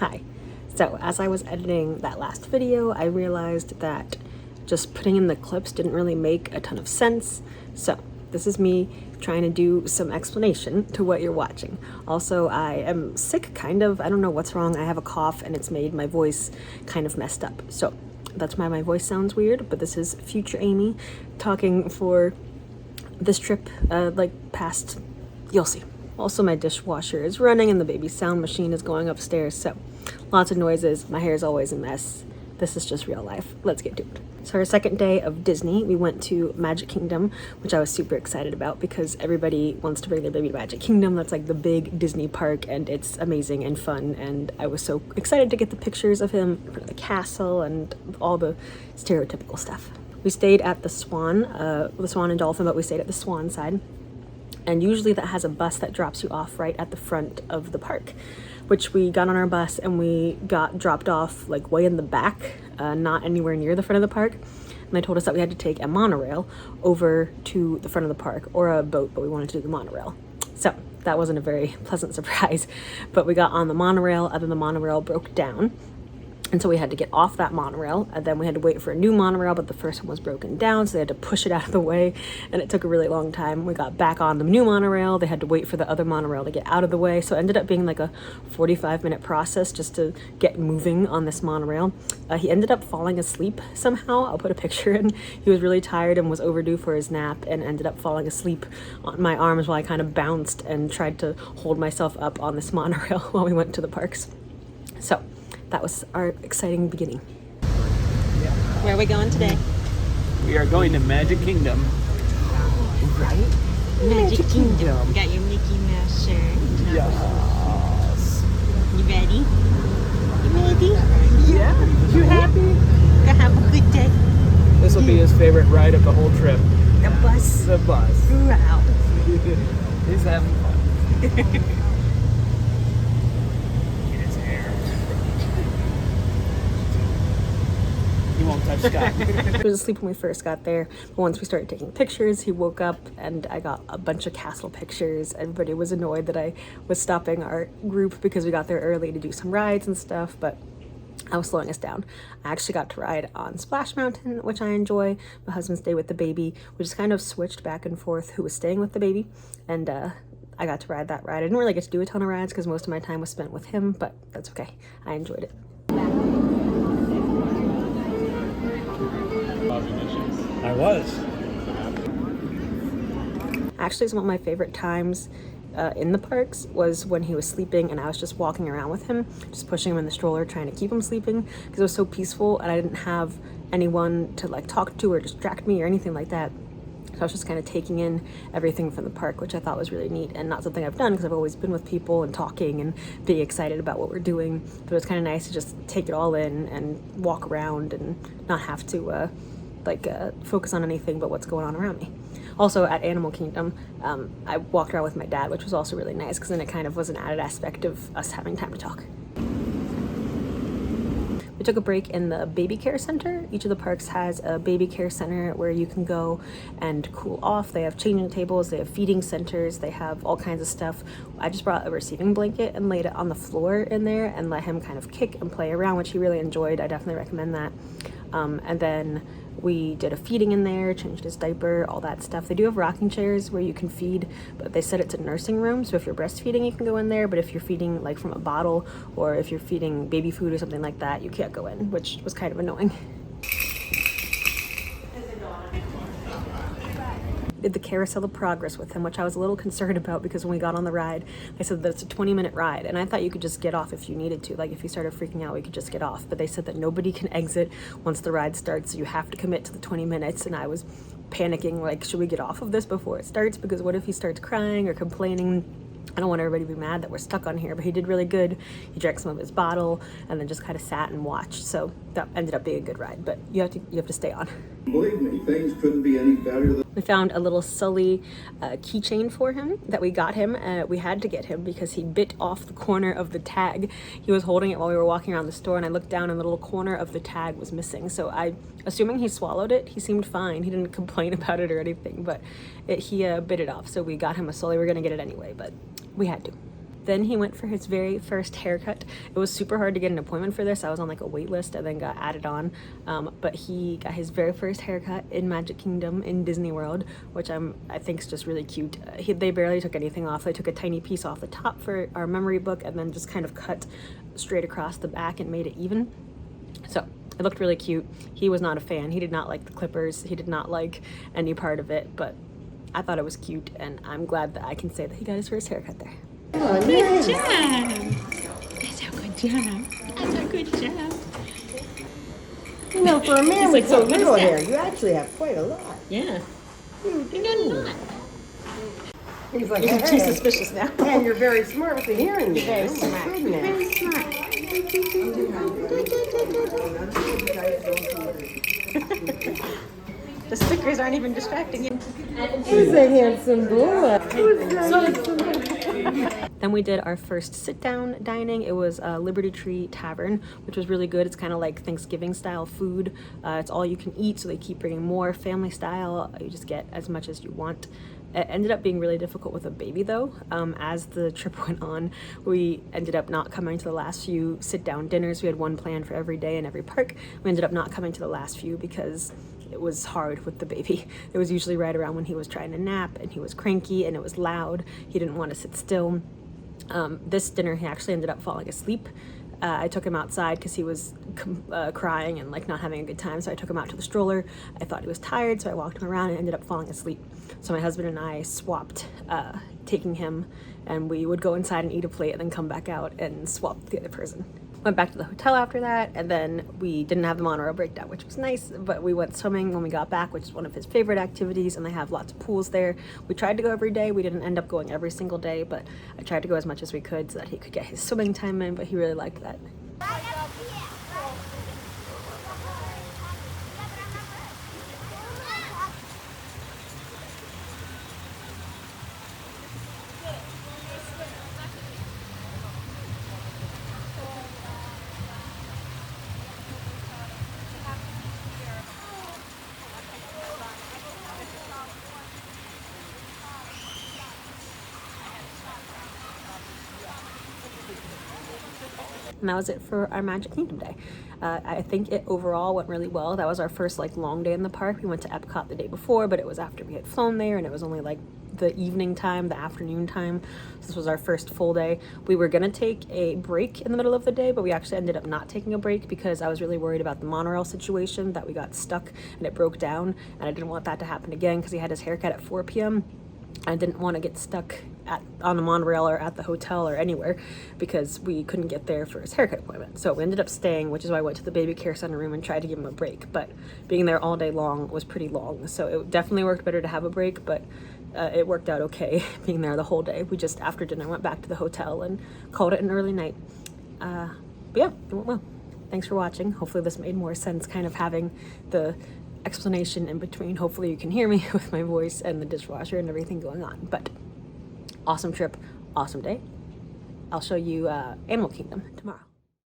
Hi. So as I was editing that last video, I realized that just putting in the clips didn't really make a ton of sense. So this is me trying to do some explanation to what you're watching. Also, I am sick, kind of. I don't know what's wrong. I have a cough and it's made my voice kind of messed up. So that's why my voice sounds weird, but this is future Amy talking for this trip, past, you'll see. Also, my dishwasher is running and the baby sound machine is going upstairs, so lots of noises. My hair is always a mess. This is just real life. Let's get to it. So our second day of Disney, we went to Magic Kingdom, which I was super excited about because everybody wants to bring their baby to Magic Kingdom. That's like the big Disney park and it's amazing and fun, and I was so excited to get the pictures of him in front of the castle and all the stereotypical stuff. We stayed at the Swan and Dolphin, but we stayed at the Swan side. And usually that has a bus that drops you off right at the front of the park, which we got on our bus and we got dropped off like way in the back, not anywhere near the front of the park. And they told us that we had to take a monorail over to the front of the park, or a boat, but we wanted to do the monorail. So that wasn't a very pleasant surprise, but we got on the monorail and then the monorail broke down. And so we had to get off that monorail, and then we had to wait for a new monorail, but the first one was broken down, so they had to push it out of the way, and it took a really long time. We got back on the new monorail. They had to wait for the other monorail to get out of the way, so it ended up being like a 45-minute process just to get moving on this monorail. He ended up falling asleep somehow. I'll put a picture in. He was really tired and was overdue for his nap and ended up falling asleep on my arms while I kind of bounced and tried to hold myself up on this monorail while we went to the parks. So that was our exciting beginning. Where are we going today? We are going to Magic Kingdom. Right? Magic Kingdom. Got your Mickey Mouse shirt. Yes. You ready? You ready? Yeah. You happy? Gonna have a good day. This will be his favorite ride of the whole trip. The bus. The bus. Wow. He's having fun. He won't touch Scott. He was asleep when we first got there, but once we started taking pictures, he woke up and I got a bunch of castle pictures. Everybody was annoyed that I was stopping our group because we got there early to do some rides and stuff, but I was slowing us down. I actually got to ride on Splash Mountain, which I enjoy. My husband stayed with the baby. We just kind of switched back and forth who was staying with the baby, and I got to ride that ride. I didn't really get to do a ton of rides because most of my time was spent with him, but that's okay. I enjoyed it. I was. Actually, some of my favorite times in the parks was when he was sleeping and I was just walking around with him, just pushing him in the stroller, trying to keep him sleeping, because it was so peaceful and I didn't have anyone to like talk to or distract me or anything like that. So I was just kind of taking in everything from the park, which I thought was really neat and not something I've done because I've always been with people and talking and being excited about what we're doing. But it was kind of nice to just take it all in and walk around and not have to focus on anything but what's going on around me. Also at Animal Kingdom, I walked around with my dad, which was also really nice because then it kind of was an added aspect of us having time to talk. We took a break in the baby care center. Each of the parks has a baby care center where you can go and cool off. They have changing tables, they have feeding centers, they have all kinds of stuff. I just brought a receiving blanket and laid it on the floor in there and let him kind of kick and play around, which he really enjoyed. I definitely recommend that. And then we did a feeding in there, changed his diaper, all that stuff. They do have rocking chairs where you can feed, but they said it's a nursing room, so if you're breastfeeding, you can go in there, but if you're feeding like from a bottle or if you're feeding baby food or something like that, you can't go in, which was kind of annoying. Did the Carousel of Progress with him, which I was a little concerned about because when we got on the ride, they said that it's a 20-minute ride, and I thought you could just get off if you needed to. Like if you started freaking out, we could just get off. But they said that nobody can exit once the ride starts, so you have to commit to the 20 minutes. And I was panicking, like, should we get off of this before it starts? Because what if he starts crying or complaining? I don't want everybody to be mad that we're stuck on here, but he did really good. He drank some of his bottle and then just kind of sat and watched. So that ended up being a good ride, but you have to stay on. Believe me, things couldn't be any better than... We found a little Sully keychain for him that we got him. We had to get him because he bit off the corner of the tag. He was holding it while we were walking around the store, and I looked down and the little corner of the tag was missing. So assuming he swallowed it, he seemed fine. He didn't complain about it or anything, but he bit it off. So we got him a Sully. We're gonna get it anyway, but we had to. Then he went for his very first haircut. It was super hard to get an appointment for this. I was on like a wait list and then got added on. But he got his very first haircut in Magic Kingdom in Disney World, which I think is just really cute. They barely took anything off. They took a tiny piece off the top for our memory book and then just kind of cut straight across the back and made it even. So it looked really cute. He was not a fan. He did not like the clippers. He did not like any part of it, but I thought it was cute, and I'm glad that I can say that he got his first haircut there. Oh, good job. That's a good job. That's a good job. You know, for a man like, with so "What is little that?" hair, you actually have quite a lot. Yeah. You You got a lot. He's like, You're too hey. suspicious now. And you're very smart with the hearing. Very smart. Goodness. The stickers aren't even distracting you. He's a handsome boy. Then we did our first sit-down dining. It was Liberty Tree Tavern, which was really good. It's kind of like Thanksgiving style food. It's all you can eat, so they keep bringing more. Family style, you just get as much as you want. It ended up being really difficult with a baby though. As the trip went on, we ended up not coming to the last few sit-down dinners. We had one planned for every day in every park. We ended up not coming to the last few because it was hard with the baby. It was usually right around when he was trying to nap and he was cranky and it was loud. He didn't want to sit still. This dinner, he actually ended up falling asleep. I took him outside because he was crying and like not having a good time. So I took him out to the stroller. I thought he was tired, so I walked him around and ended up falling asleep. So my husband and I swapped taking him, and we would go inside and eat a plate and then come back out and swap the other person. Went back to the hotel after that, and then we didn't have the monorail breakdown, which was nice, but we went swimming when we got back, which is one of his favorite activities, and they have lots of pools there. We tried to go every day. We didn't end up going every single day, but I tried to go as much as we could so that he could get his swimming time in, but he really liked that. And that was it for our Magic Kingdom day. I think it overall went really well. That was our first like long day in the park. We went to Epcot the day before, but it was after we had flown there, and it was only like the evening time, the afternoon time. So this was our first full day. We were gonna take a break in the middle of the day, but we actually ended up not taking a break because I was really worried about the monorail situation, that we got stuck and it broke down, and I didn't want that to happen again because he had his haircut at 4 p.m. I didn't want to get stuck on the monorail or at the hotel or anywhere because we couldn't get there for his haircut appointment. So we ended up staying, which is why I went to the baby care center room and tried to give him a break. But being there all day long was pretty long. So it definitely worked better to have a break, but it worked out okay being there the whole day. We just, after dinner, went back to the hotel and called it an early night. But yeah, it went well. Thanks for watching. Hopefully this made more sense, kind of having the explanation in between. Hopefully you can hear me with my voice and the dishwasher and everything going on. But awesome trip, awesome day. I'll show you Animal Kingdom tomorrow.